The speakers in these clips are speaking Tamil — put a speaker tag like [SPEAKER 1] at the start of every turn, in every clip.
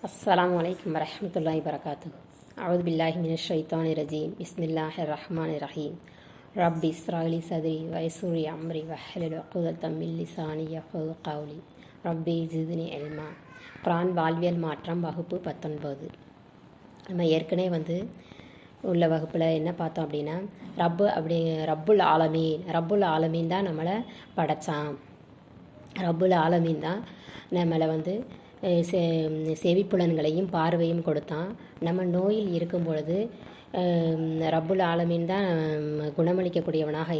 [SPEAKER 1] அஸ்ஸலாமு அலைக்கும் வரஹ்மத்துல்லாஹி வரகாத்துஹு. அஊது பில்லாஹி மினஷ் ஷைத்தானிர் ரஜீம். பிஸ்மில்லாஹிர் ரஹ்மானிர் ரஹீம். ரப்பி இஸ்ரஹ் லி சத்ரி வயஸ்ஸிர் லி அம்ரி வஹ்லுல் உக்தம் மின் லிசானி யஃப்கஹு கௌலி. ரப்பி ஜித்னி இல்மா. குர்ஆன் வாழ்வியல் மாற்றம் வகுப்பு 19. நம்ம ஏற்கனவே உள்ள வகுப்பில் என்ன பார்த்தோம் அப்படின்னா, ரப்புல் ஆலமீன் தான் நம்மளை படைத்தான். ரப்புல் ஆலமீன் தான் நம்மளை செவிப்புலன்களையும் பார்வையும் கொடுத்தான். நம்ம நோயில் இருக்கும் பொழுது ரப்புல் ஆலமீன் தான் குணமளிக்கக்கூடியவனாக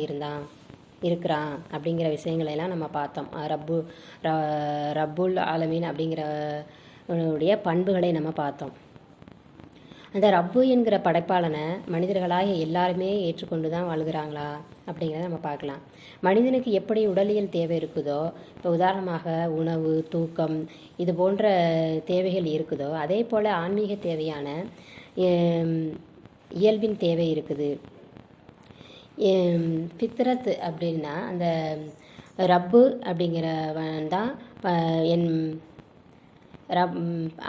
[SPEAKER 1] இருக்கிறான் அப்படிங்கிற விஷயங்களெல்லாம் நம்ம பார்த்தோம். ரப்புல் ஆலமீன் அப்படிங்கிற பண்புகளை நம்ம பார்த்தோம். அந்த ரப்பு என்கிற படைப்பாளனை மனிதர்களாக எல்லாருமே ஏற்றுக்கொண்டு தான் வாழ்கிறாங்களா அப்படிங்கிறத நம்ம பார்க்கலாம். மனிதனுக்கு எப்படி உடலியல் தேவை இருக்குதோ, இப்போ உதாரணமாக உணவு, தூக்கம், இது போன்ற தேவைகள் இருக்குதோ, அதே போல் ஆன்மீக தேவையான இயல்பின் தேவை இருக்குது. ஃபித்ரத் அப்படின்னா அந்த ரப்பு அப்படிங்கிறவன் தான்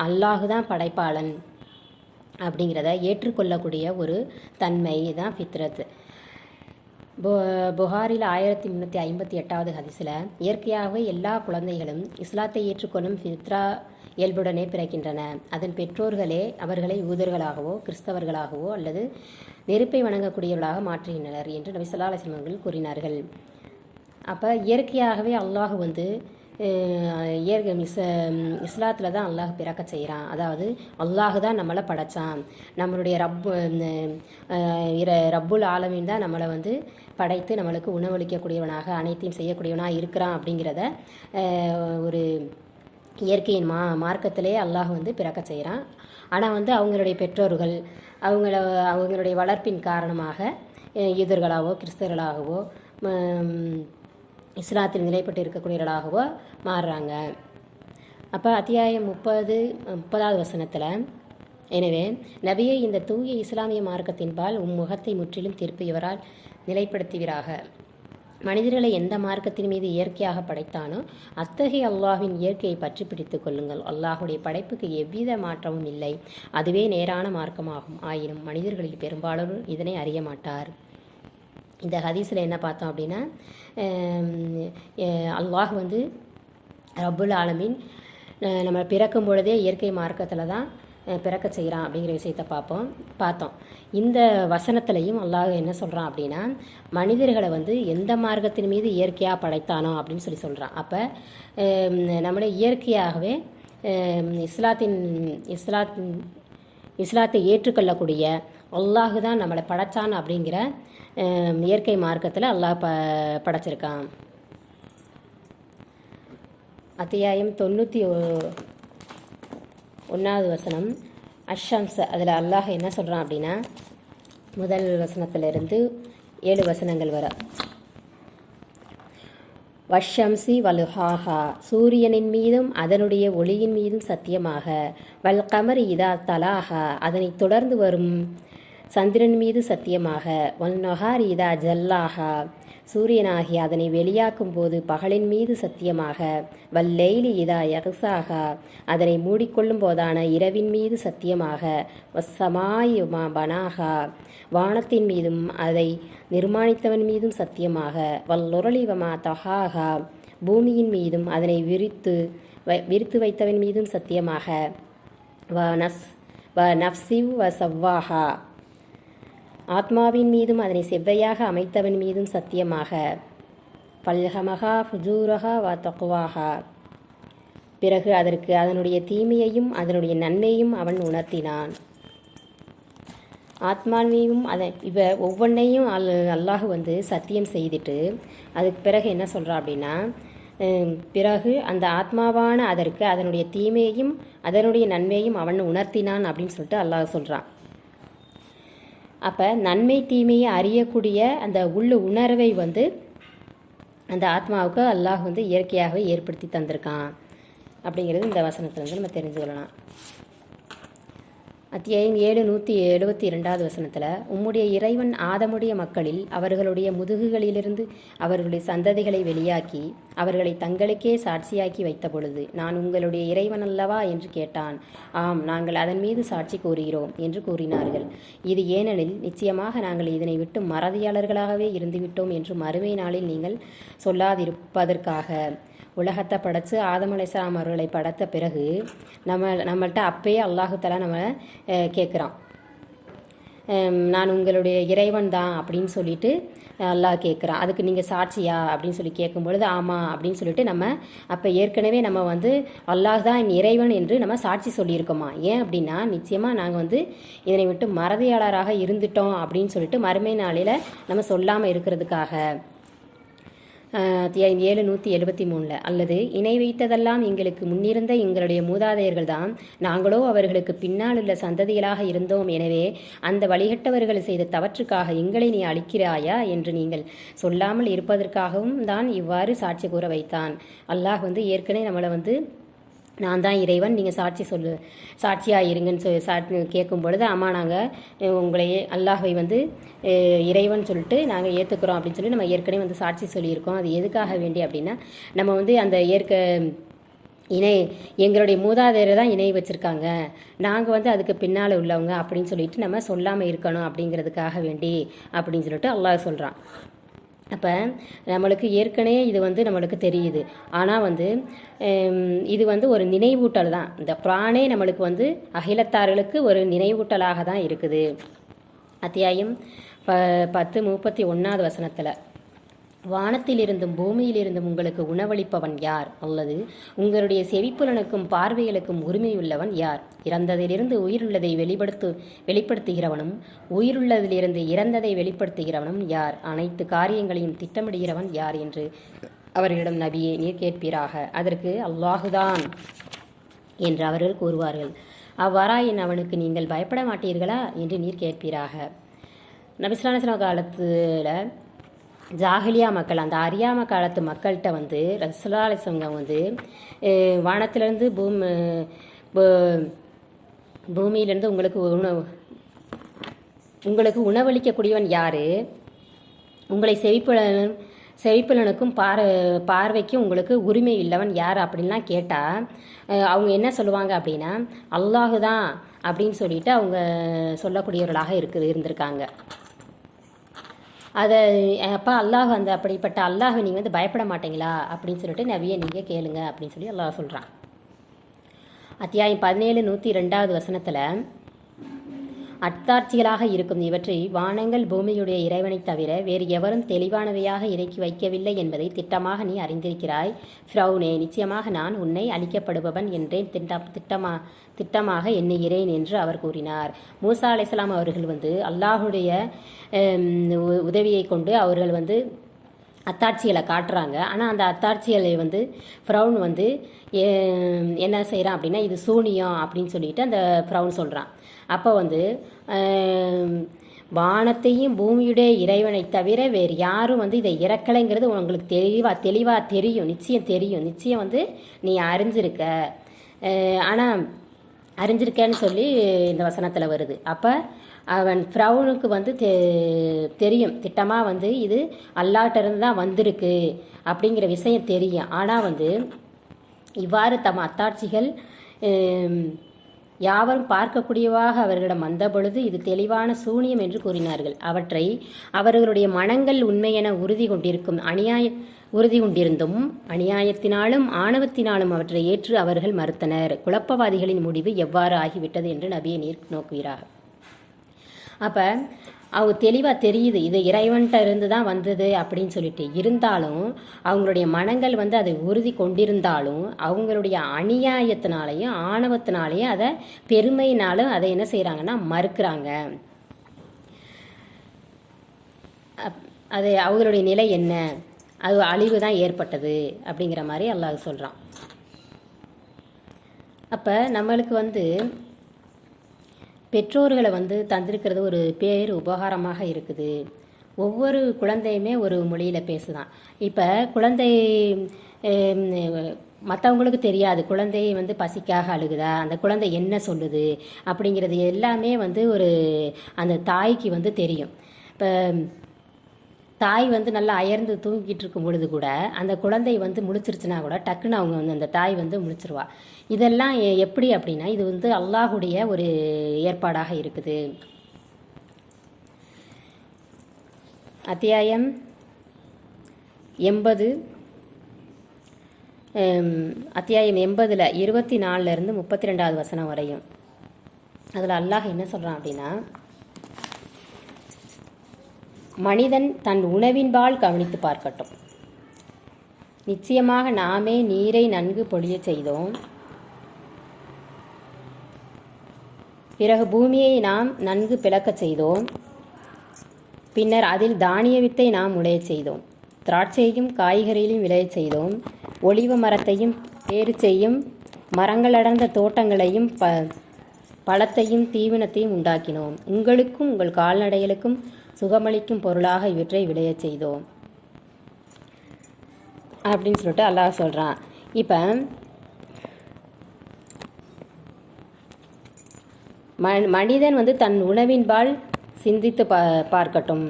[SPEAKER 1] அல்லாஹு தான் படைப்பாளன் அப்படிங்கிறத ஏற்றுக்கொள்ளக்கூடிய ஒரு தன்மை தான் ஃபித்ரத். புகாரில் 1358வது ஹதீஸில், இயற்கையாகவே எல்லா குழந்தைகளும் இஸ்லாத்தை ஏற்றுக்கொள்ளும் ஃபித்ரா இயல்புடனே பிறக்கின்றன. அதன் பெற்றோர்களே அவர்களை யூதர்களாகவோ கிறிஸ்தவர்களாகவோ அல்லது நெருப்பை வணங்கக்கூடியவர்களாக மாற்றுகின்றனர் என்று நபி ஸல்லல்லாஹு அலைஹி வஸல்லம் அவர்கள் கூறினார்கள். அப்போ இயற்கையாகவே அல்லாஹ் இஸ்லாத்தில் தான் அல்லாஹ் பிறக்க செய்கிறான். அதாவது அல்லாஹ் தான் நம்மளை படைத்தான். நம்மளுடைய ரப்புல் ஆலமீன் தான் நம்மளை படைத்து நம்மளுக்கு உணவளிக்கக்கூடியவனாக அனைத்தையும் செய்யக்கூடியவனாக இருக்கிறான் அப்படிங்கிறத ஒரு இயற்கையின் மார்க்கத்திலே அல்லாஹ் பிறக்க செய்கிறான். ஆனால் அவங்களுடைய பெற்றோர்கள் அவங்களுடைய வளர்ப்பின் காரணமாக யூதர்களாகவோ கிறிஸ்தவர்களாகவோ இஸ்லாத்தில் நிலைப்பட்டு இருக்கக்கூடியவர்களாகவோ மாறுறாங்க. அப்போ அத்தியாயம் 30வது வசனத்தில், எனவே நபியை இந்த தூய இஸ்லாமிய மார்க்கத்தின்பால் முகத்தை முற்றிலும் திருப்பியவரால் நிலைப்படுத்துவீராக. மனிதர்களை எந்த மார்க்கத்தின் மீது இயற்கையாக படைத்தானோ அத்தகைய அல்லாஹ்வின் இயற்கையை பற்றி பிடித்து கொள்ளுங்கள். அல்லாஹுடைய படைப்புக்கு எவ்வித மாற்றமும் இல்லை. அதுவே நேரான மார்க்கமாகும். ஆயினும் மனிதர்களில் பெரும்பாலோர் இதனை அறிய மாட்டார். இந்த ஹதீஸில் என்ன பார்த்தோம் அப்படின்னா, அல்லாஹ் ரப்புல் ஆலமீன் நம்ம பிறக்கும் பொழுதே இயற்கை மார்க்கத்தில் தான் பிறக்க செய்கிறான் அப்படிங்கிற விஷயத்தை பார்த்தோம். இந்த வசனத்துலையும் அல்லாஹ் என்ன சொல்கிறான் அப்படின்னா, மனிதர்களை எந்த மார்க்கத்தின் மீது இயற்கையாக படைத்தானோ அப்படின்னு சொல்கிறான். அப்போ நம்மளை இயற்கையாகவே இஸ்லாத்தை ஏற்றுக்கொள்ளக்கூடிய அல்லாஹ் தான் நம்மளை படைச்சான் அப்படிங்கிற இயற்கை மார்க்கத்தில் அல்லாஹ் படைச்சிருக்கான். அத்தியாயம் 91வது வசனம் அஷம்ஸ். அதில் அல்லாஹ் என்ன சொல்கிறான் அப்படின்னா, முதல் வசனத்திலிருந்து 7 வசனங்கள் வர, வஷம்சி வலுஹாஹா, சூரியனின் மீதும் அதனுடைய ஒளியின் மீதும் சத்தியமாக, வல் கமரி இதா தலாஹா, அதனை தொடர்ந்து வரும் சந்திரன் மீது சத்தியமாக, வல் நொஹார் இதா ஜல்லாஹா, சூரியனாகி அதனை வெளியாக்கும் போது பகலின் மீது சத்தியமாக, வல்லைலி இதா யக்ஸாஹா, அதனை மூடிக்கொள்ளும் போதான இரவின் மீது சத்தியமாக, வஸ்ஸமாய் மா பனாஹா, வானத்தின் மீதும் அதை நிர்மாணித்தவன் மீதும் சத்தியமாக, வல்லுரளி வமா தஹாஹா, பூமியின் மீதும் அதனை விரித்து வைத்தவன் மீதும் சத்தியமாக, வ நஃப்ஸிவ் வ சவ்வாஹா, ஆத்மாவின் மீதும் அதனை செவ்வையாக அமைத்தவன் மீதும் சத்தியமாக, பல்ஹமஹா ஃபுஜூரஹா வ தக்வாஹா, பிறகு அதற்கு அதனுடைய தீமையையும் அதனுடைய நன்மையும் அவன் உணர்த்தினான். ஆத்மாவையும் ஒவ்வொன்றையும் அல்லாஹ் சத்தியம் செய்துட்டு அதுக்கு பிறகு என்ன சொல்கிறான் அப்படின்னா, பிறகு அந்த ஆத்மாவான அதற்கு அதனுடைய தீமையையும் அதனுடைய நன்மையும் அவன் உணர்த்தினான் அப்படின்னு சொல்லிட்டு அல்லாஹ் சொல்கிறான். அப்போ நன்மை தீமையை அறியக்கூடிய அந்த உணர்வை அந்த ஆத்மாவுக்கு அல்லாஹ் இயற்கையாகவே ஏற்படுத்தி தந்திருக்கான் அப்படிங்கிறது இந்த வசனத்திலிருந்து நம்ம தெரிஞ்சுக்கொள்ளலாம். அத்தியாயம் 7 172 வசனத்தில் உம்முடைய இறைவன் ஆதமுடைய மக்களில் அவர்களுடைய முதுகுகளிலிருந்து அவர்களுடைய சந்ததிகளை வெளியாக்கி அவர்களை தங்களுக்கே சாட்சியாக்கி வைத்த பொழுது நான் உங்களுடைய இறைவன் அல்லவா என்று கேட்டான். ஆம், நாங்கள் அதன் மீது சாட்சி கூறுகிறோம் என்று கூறினார்கள். இது ஏனெனில் நிச்சயமாக நாங்கள் இதனை விட்டு மறதியாளர்களாகவே இருந்துவிட்டோம் என்று மறுமை நாளில் நீங்கள் சொல்லாதிருப்பதற்காக. உலகத்தை படைத்து ஆதம் அலைஹிஸ்ஸலாம் அவர்களை படைத்த பிறகு நம்மள்கிட்ட அப்பயே அல்லாஹு தஆலா நம்ம கேட்குறான், நான் உங்களுடைய இறைவன் தான் அப்படின்னு சொல்லிட்டு அல்லாஹ் கேட்குறான். அதுக்கு நீங்கள் சாட்சியா அப்படின்னு சொல்லி கேட்கும் பொழுது ஆமாம் அப்படின்னு சொல்லிட்டு நம்ம அப்போ ஏற்கனவே நம்ம அல்லாஹ் தான் என் இறைவன் என்று நம்ம சாட்சி சொல்லியிருக்கோமா. ஏன் அப்படின்னா நிச்சயமாக நாங்கள் இதனை விட்டு மறதியாளராக இருந்துட்டோம் அப்படின்னு சொல்லிட்டு மறுமை நாளில் நம்ம சொல்லாமல் இருக்கிறதுக்காக. அத்தியாயம் 7 173 அல்லது இணை வைத்ததெல்லாம் எங்களுக்கு முன்னிருந்த எங்களுடைய மூதாதையர்கள் தான், நாங்களோ அவர்களுக்கு பின்னால் உள்ள சந்ததிகளாக இருந்தோம். எனவே அந்த வழிகட்டவர்கள் செய்த தவற்றுக்காக எங்களை நீ அழிக்கிறாயா என்று நீங்கள் சொல்லாமல் இருப்பதற்காகவும் தான் இவ்வாறு சாட்சி கூற வைத்தான். அல்லாஹ் ஏற்கனவே நம்மளை நான் தான் இறைவன், நீங்கள் சாட்சியாக இருங்கன்னு கேட்கும் பொழுது ஆமாம் நாங்கள் உங்களையே அல்லாஹை இறைவன் சொல்லிட்டு நாங்கள் ஏற்றுக்கிறோம் அப்படின்னு சொல்லி நம்ம ஏற்கனவே சாட்சி சொல்லியிருக்கோம். அது எதுக்காக வேண்டி அப்படின்னா நம்ம அந்த எங்களுடைய மூதாதையரை தான் இணை வச்சுருக்காங்க, நாங்கள் அதுக்கு பின்னால் உள்ளவங்க அப்படின்னு சொல்லிட்டு நம்ம சொல்லாமல் இருக்கணும் அப்படிங்கிறதுக்காக வேண்டி அப்படின்னு சொல்லிட்டு அல்லாஹ் சொல்கிறான். அப்போ நம்மளுக்கு ஏற்கனவே இது நம்மளுக்கு தெரியுது. ஆனால் இது ஒரு நினைவூட்டல் தான். இந்த குர்ஆனே நம்மளுக்கு அகிலத்தார்களுக்கு ஒரு நினைவூட்டலாக தான் இருக்குது. அத்தியாயம் 10:31 வசனத்தில் வானத்திலிருந்தும் பூமியிலிருந்தும் உங்களுக்கு உணவளிப்பவன் யார்? அல்லது உங்களுடைய செவிப்புலனுக்கும் பார்வைகளுக்கும் உரிமையுள்ளவன் யார்? இறந்ததிலிருந்து உயிருள்ளதை வெளிப்படுத்துகிறவனும் உயிருள்ளதிலிருந்து இறந்ததை வெளிப்படுத்துகிறவனும் யார்? அனைத்து காரியங்களையும் திட்டமிடுகிறவன் யார் என்று அவர்களிடம் நபியே நீர் கேட்பீராக. அதற்கு அல்லாஹுதான் என்று அவர்கள் கூறுவார்கள். அவ்வாறாயின் அவனுக்கு நீங்கள் பயப்பட மாட்டீர்களா என்று நீர் கேட்பீராக. நபி ஸல்லல்லாஹு அலைஹி வஸல்லம் காலத்தில் ஜாஹிலியா மக்கள், அந்த அறியாம காலத்து மக்கள்கிட்ட ரசூலுல்லாஹி அலைஹி வஸல்லம் வானத்திலிருந்து பூமியிலிருந்து உங்களுக்கு உணவளிக்கக்கூடியவன் யார்? உங்களை செவிப்புலனுக்கும் பார்வைக்கும் உங்களுக்கு உரிமை இல்லவன் யார் அப்படின்லாம் கேட்டால் அவங்க என்ன சொல்லுவாங்க அப்படின்னா அல்லாஹு தான் அப்படின்னு சொல்லிட்டு அவங்க சொல்லக்கூடியவர்களாக இருந்திருக்காங்க. அதை அப்போ அல்லாஹ் அப்படிப்பட்ட அல்லாஹ் நீங்கள் பயப்பட மாட்டீங்களா அப்படின்னு சொல்லிட்டு நபியை நீங்கள் கேளுங்க அப்படின்னு சொல்லி அல்லாஹ் சொல்கிறான். அத்தியாயம் 17 102 வசனத்தில் அத்தாட்சிகளாக இருக்கும் இவற்றை வானங்கள் பூமியுடைய இறைவனை தவிர வேறு எவரும் தெளிவானவையாக இறக்கி வைக்கவில்லை என்பதை திட்டமாக நீ அறிந்திருக்கிறாய். ஃபிரௌனே, நிச்சயமாக நான் உன்னை அழிக்கப்படுபவன் என்றேன் திட்டமாக எண்ணுகிறேன் என்று அவர் கூறினார். மூசா அலைஹிஸ்ஸலாம் அவர்கள் அல்லாஹுடைய உதவியை கொண்டு அவர்கள் அத்தாட்சிகளை காட்டுறாங்க. ஆனால் அந்த அத்தாட்சிகளை ஃப்ரௌன் என்ன செய்கிறான் அப்படின்னா இது சூனியம் அப்படின்னு சொல்லிட்டு அந்த ஃப்ரௌன் சொல்கிறான். அப்போ வானத்தையும் பூமியுடைய இறைவனை தவிர வேறு யாரும் இதை இறக்கலைங்கிறது உங்களுக்கு தெளிவாக தெரியும், நிச்சயம் தெரியும், நிச்சயம் நீ அறிஞ்சிருக்க. ஆனால் அறிஞ்சிருக்கேன்னு சொல்லி இந்த வசனத்தில் வருது. அப்போ அவன் ஃப்ரௌனுக்கு தெரியும் திட்டமாக இது அல்லாஹ்கிட்டருந்து தான் வந்திருக்கு அப்படிங்கிற விஷயம் தெரியும். ஆனால் இவ்வாறு தம் அத்தாட்சிகள் யாவரும் பார்க்கக்கூடியவாக அவர்களிடம் வந்த பொழுது இது தெளிவான சூனியம் என்று கூறினார்கள். அவற்றை அவர்களுடைய மனங்கள் உண்மையென உறுதி கொண்டிருந்தும் அநியாயத்தினாலும் ஆணவத்தினாலும் அவற்றை ஏற்று அவர்கள் மறுத்தனர். குழப்பவாதிகளின் முடிவு எவ்வாறு ஆகிவிட்டது என்று நபியை நீர் நோக்குகிறார். அப்போ அவங்க தெளிவாக தெரியுது இது இறைவன்கிட்ட இருந்து தான் வந்தது அப்படின்னு சொல்லிட்டு, இருந்தாலும் அவங்களுடைய மனங்கள் அதை உறுதி கொண்டிருந்தாலும் அவங்களுடைய அநியாயத்தினாலையும் ஆணவத்தினாலையும் அதை பெருமையினாலும் அதை என்ன செய்கிறாங்கன்னா மறுக்கிறாங்க. அது அவங்களுடைய நிலை என்ன? அது அழிவு தான் ஏற்பட்டது அப்படிங்கிற மாதிரி அல்லாஹ் சொல்கிறான். அப்போ நம்மளுக்கு பெற்றோர்களை தந்திருக்கிறது ஒரு பேர் உபகாரமாக இருக்குது. ஒவ்வொரு குழந்தையுமே ஒரு மொழியில் பேசுதான். இப்போ குழந்தை மற்றவங்களுக்கு தெரியாது குழந்தையை வந்து பசிக்காக அழுகுதா, அந்த குழந்தை என்ன சொல்லுது அப்படிங்கிறது எல்லாமே வந்து ஒரு அந்த தாய்க்கு வந்து தெரியும். இப்போ தாய் வந்து நல்லா அயர்ந்து தூங்கிட்டு இருக்கும் பொழுது கூட அந்த குழந்தை வந்து முழிச்சிருச்சுன்னா கூட டக்குன்னு அவங்க வந்து அந்த தாய் வந்து முழிச்சிருவா. இதெல்லாம் எப்படி அப்படின்னா இது வந்து அல்லாஹுடைய ஒரு ஏற்பாடாக இருக்குது. அத்தியாயம் 80, அத்தியாயம் 80ல் 24லேருந்து 32வது வசனம் வரையும். அதில் அல்லாஹ் என்ன சொல்கிறான் அப்படின்னா, மனிதன் தன் உணவின்பால் கவனித்து பார்க்கட்டும். நிச்சயமாக நாமே நீரை நன்கு பொழிய செய்தோம், பிறகு பூமியை நாம் நன்கு பிளக்கச் செய்தோம், பின்னர் அதில் தானிய வித்தை நாம் முளையச் செய்தோம், திராட்சையும் காய்கறிகளையும் விளையச் செய்தோம், ஒலிவ மரத்தையும் பேரிச்சையும் மரங்களடர்ந்த தோட்டங்களையும் பழத்தையும் தீவனத்தையும் உண்டாக்கினோம். உங்களுக்கும் உங்கள் கால்நடைகளுக்கும் சுகமளிக்கும் பொருளாக இவற்றை விளையச் செய்தோம் அப்படின்னு சொல்லிட்டு அல்லாஹ் சொல்கிறான். இப்போ மனிதன் வந்து தன் உணவின்பால் சிந்தித்து பார்க்கட்டும்,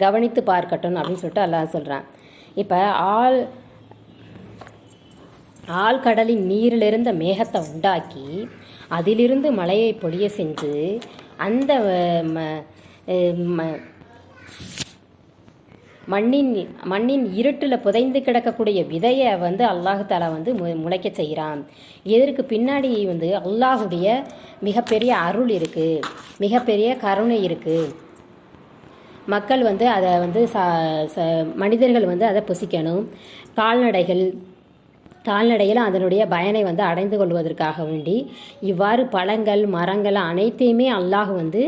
[SPEAKER 1] கவனித்து பார்க்கட்டும் அப்படின்னு சொல்லிட்டு அல்லாஹ் சொல்கிறான். இப்போ ஆழ்கடலின் நீரிலிருந்த மேகத்தை உண்டாக்கி அதிலிருந்து மழையை பொழிய செஞ்சு அந்த மண்ணின் இருட்டில் புதைந்து கிடக்கக்கூடிய விதையை வந்து அல்லாஹாலா வந்து முளைக்க செய்கிறான். இதற்கு பின்னாடி வந்து அல்லாஹுடைய மிகப்பெரிய அருள் இருக்குது, மிகப்பெரிய கருணை இருக்குது. மக்கள் வந்து அதை வந்து மனிதர்கள் வந்து அதை புசிக்கணும். கால்நடைகள் அதனுடைய பயனை வந்து அடைந்து கொள்வதற்காக வேண்டி இவ்வாறு பழங்கள் மரங்கள் அனைத்தையுமே அல்லாஹ் வந்து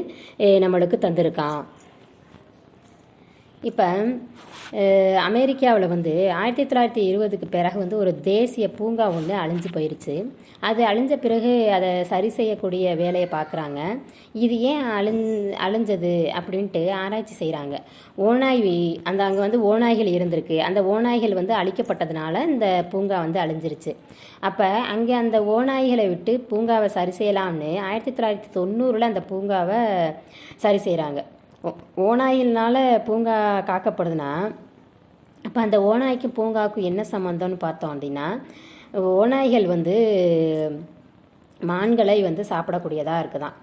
[SPEAKER 1] நம்மளுக்கு தந்திருக்கான். இப்போ அமெரிக்காவில் வந்து 1920க்கு பிறகு வந்து ஒரு தேசிய பூங்கா ஒன்று அழிஞ்சு போயிடுச்சு. அது அழிஞ்ச பிறகு அதை சரி செய்யக்கூடிய வேலையை பார்க்குறாங்க. இது ஏன் அழிஞ்சது அப்படின்ட்டு ஆராய்ச்சி செய்கிறாங்க. அங்கே வந்து ஓநாய்கள் இருந்திருக்கு. அந்த ஓநாய்கள் வந்து அழிக்கப்பட்டதுனால இந்த பூங்கா வந்து அழிஞ்சிருச்சு. அப்போ அங்கே அந்த ஓநாய்களை விட்டு பூங்காவை சரி செய்யலாம்னு 1990ல் அந்த பூங்காவை சரி செய்கிறாங்க. ஓநாய்கள்னால பூங்கா காக்கப்படுதுன்னா அப்போ அந்த ஓநாய்க்கும் பூங்காவுக்கும் என்ன சம்மந்தம்னு பார்த்தோம் அப்படின்னா, ஓநாய்கள் வந்து மான்களை வந்து சாப்பிடக்கூடியதாக இருக்குதான்.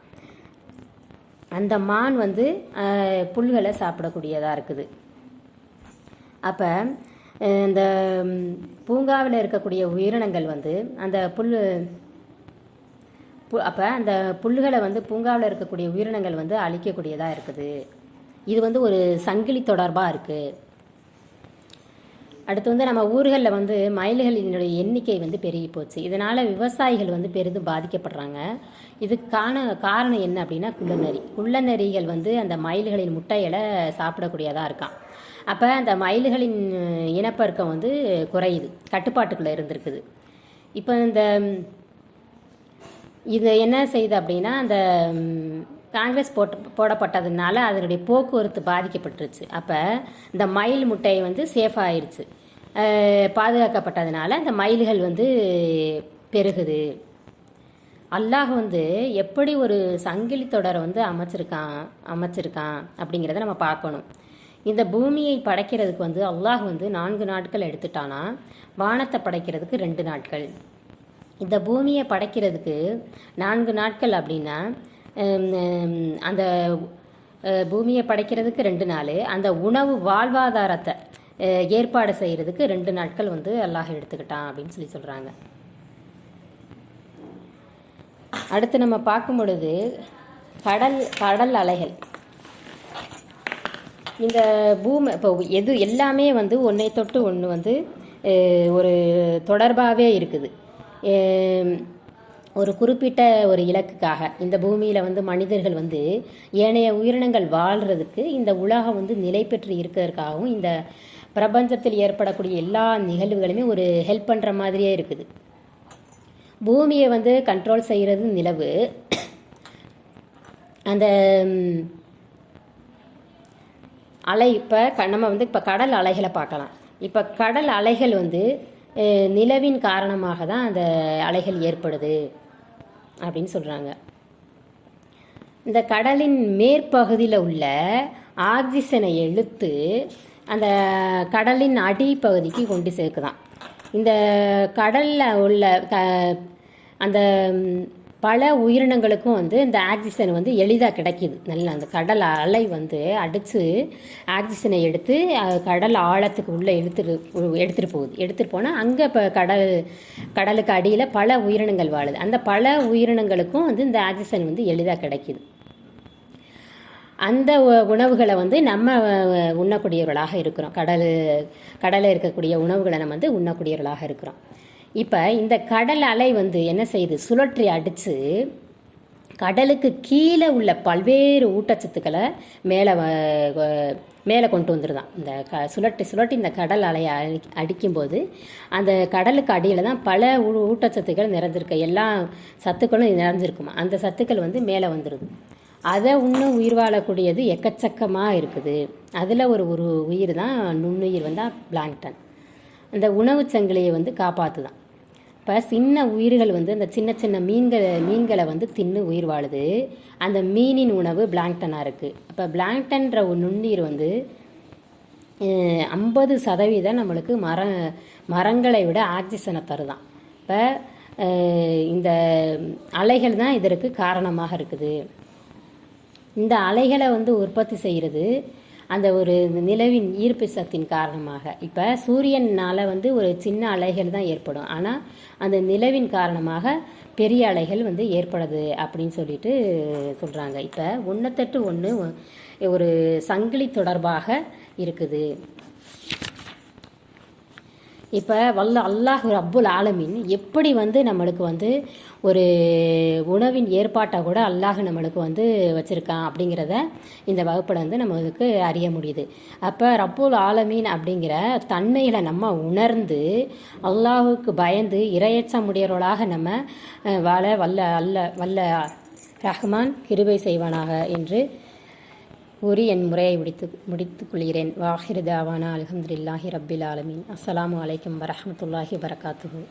[SPEAKER 1] அந்த மான் வந்து புல்களை சாப்பிடக்கூடியதாக இருக்குது. அப்போ இந்த பூங்காவில் இருக்கக்கூடிய உயிரினங்கள் வந்து அந்த அப்போ அந்த புல்களை வந்து பூங்காவில் இருக்கக்கூடிய உயிரினங்கள் வந்து அழிக்கக்கூடியதாக இருக்குது. இது வந்து ஒரு சங்கிலி தொடர்பாக இருக்குது. அடுத்து வந்து நம்ம ஊர்களில் வந்து மயில்களினுடைய எண்ணிக்கை வந்து பெருகி போச்சு. இதனால் விவசாயிகள் வந்து பெரிதும் பாதிக்கப்படுறாங்க. இதுக்கான காரணம் என்ன அப்படின்னா குள்ளநரிகள் வந்து அந்த மயில்களின் முட்டைகளை சாப்பிடக்கூடியதாக இருக்கான். அப்போ அந்த மயில்களின் இனப்பெருக்கம் வந்து குறையுது, கட்டுப்பாட்டுக்குள்ளே இருந்திருக்குது. இப்போ இது என்ன செய்யுது அப்படின்னா, அந்த காங்கிரஸ் போடப்பட்டதுனால அதனுடைய போக்குவரத்து பாதிக்கப்பட்டுருச்சு. அப்போ இந்த மயில் முட்டை வந்து சேஃப் ஆயிடுச்சு, பாதுகாக்கப்பட்டதுனால இந்த மயில்கள் வந்து பெருகுது. அல்லாஹ் வந்து எப்படி ஒரு சங்கிலி தொடரை வந்து அமைச்சிருக்கான் அப்படிங்கிறத நம்ம பார்க்கணும். இந்த பூமியை படைக்கிறதுக்கு வந்து அல்லாஹ் வந்து 4 நாட்கள் எடுத்துட்டானா, வானத்தை படைக்கிறதுக்கு 2 நாட்கள். இந்த பூமியை படைக்கிறதுக்கு 4 நாட்கள் அப்படின்னா அந்த பூமியை படைக்கிறதுக்கு 2 நாள், அந்த உணவு வாழ்வாதாரத்தை ஏற்பாடு செய்கிறதுக்கு 2 நாட்கள் வந்து அல்லாஹ் எடுத்துக்கிட்டான் அப்படின்னு சொல்கிறாங்க. அடுத்து நம்ம பார்க்கும் பொழுது கடல் அலைகள். இந்த பூமி இப்போ எல்லாமே வந்து ஒன்றை தொட்டு ஒன்று வந்து ஒரு தொடர்பாகவே இருக்குது. ஒரு குறிப்பிட்ட ஒரு இலக்குக்காக இந்த பூமியில் வந்து மனிதர்கள் வந்து ஏனைய உயிரினங்கள் வாழ்கிறதுக்கு இந்த உலகம் வந்து நிலை பெற்று இருக்கிறதுக்காகவும் இந்த பிரபஞ்சத்தில் ஏற்படக்கூடிய எல்லா நிகழ்வுகளுமே ஒரு ஹெல்ப் பண்ணுற மாதிரியே இருக்குது. பூமியை வந்து கண்ட்ரோல் செய்கிறது நிலவு. அந்த அலை இப்போ நம்ம வந்து இப்போ கடல் அலைகளை பார்க்கலாம். இப்போ கடல் அலைகள் வந்து நிலவின் காரணமாக தான் அந்த அலைகள் ஏற்படுது அப்படின்னு சொல்கிறாங்க. இந்த கடலின் மேற்பகுதியில் உள்ள ஆக்சிஜனை இழுத்து அந்த கடலின் அடிப்பகுதிக்கு கொண்டு சேர்க்குதான். இந்த கடலில் உள்ள அந்த பல உயிரினங்களுக்கும் இந்த ஆக்சிஜன் எளிதாக கிடைக்கிது. நல்லா அந்த கடல் அலை அடித்து ஆக்சிஜனை எடுத்து கடல் ஆழத்துக்கு உள்ளே எடுத்துகிட்டு போகுது. எடுத்துகிட்டு போனால் அங்கே இப்போ கடலுக்கு அடியில் பல உயிரினங்கள் வாழுது. அந்த பல உயிரினங்களுக்கும் இந்த ஆக்சிஜன் எளிதாக கிடைக்கிது. அந்த உணவுகளை நம்ம உண்ணக்கூடியவர்களாக இருக்கிறோம். கடலில் இருக்கக்கூடிய உணவுகளை நம்ம உண்ணக்கூடியவர்களாக இருக்கிறோம். இப்போ இந்த கடல் அலை என்ன செய்யுது, சுழற்றி அடித்து கடலுக்கு கீழே உள்ள பல்வேறு ஊட்டச்சத்துக்களை மேலே கொண்டு வந்துடுதான். இந்த சுழட்டி இந்த கடல் அலையை அடிக்கும்போது அந்த கடலுக்கு அடியில் தான் பல ஊட்டச்சத்துக்கள் நிறைஞ்சிருக்கு. எல்லா சத்துக்களும் நிறைஞ்சிருக்குமா. அந்த சத்துக்கள் மேலே வந்துடுது. அதை இன்னும் உயிர் வாழக்கூடியது எக்கச்சக்கமாக இருக்குது. அதில் ஒரு உயிர் தான் நுண்ணுயிர் பிளாங்டன். அந்த உணவு சங்கிலியை காப்பாற்றுதான். இப்போ சின்ன உயிர்கள் அந்த சின்ன சின்ன மீன்களை தின்னு உயிர் வாழுது. அந்த மீனின் உணவு பிளாங்டனாக இருக்குது. அப்போ பிளாங்டன்ற ஒரு நுண்ணுயிர் 50% நம்மளுக்கு மரங்களை விட ஆக்சிஜனை தருதான். இப்போ இந்த அலைகள் தான் இதற்கு காரணமாக இருக்குது. இந்த அலைகளை உற்பத்தி செய்கிறது அந்த ஒரு நிலவின் ஈர்ப்பு சக்தியின் காரணமாக. இப்போ சூரியனால் ஒரு சின்ன அலைகள் தான் ஏற்படும். ஆனால் அந்த நிலவின் காரணமாக பெரிய அலைகள் ஏற்படுது அப்படின்னு சொல்லிட்டு சொல்கிறாங்க. இப்போ 1 ஒரு சங்கிலி தொடர்பாக இருக்குது. இப்போ அல்லாஹ் ரப்புல் ஆலமீன் எப்படி நம்மளுக்கு ஒரு உணவின் ஏற்பாட்டை கூட அல்லாஹ் நம்மளுக்கு வச்சுருக்கான் அப்படிங்கிறத இந்த வகுப்பில் நம்மளுக்கு அறிய முடியுது. அப்போ ரப்புல் ஆலமீன் அப்படிங்கிற தன்மைகளை நம்ம உணர்ந்து அல்லாஹுக்கு பயந்து இரையச்சமுடையவர்களாக நம்ம வாழ வல்ல ரஹ்மான் கிருபை செய்வானாக என்று கூறி என் முறையை முடித்துக் கொள்கிறேன். வாஹிர் தாவானா அல்ஹம்துலில்லாஹி ரப்பில் ஆலமீன். அஸ்ஸலாமு அலைக்கும் வரஹ்மத்துல்லாஹி வபரகாத்துஹு.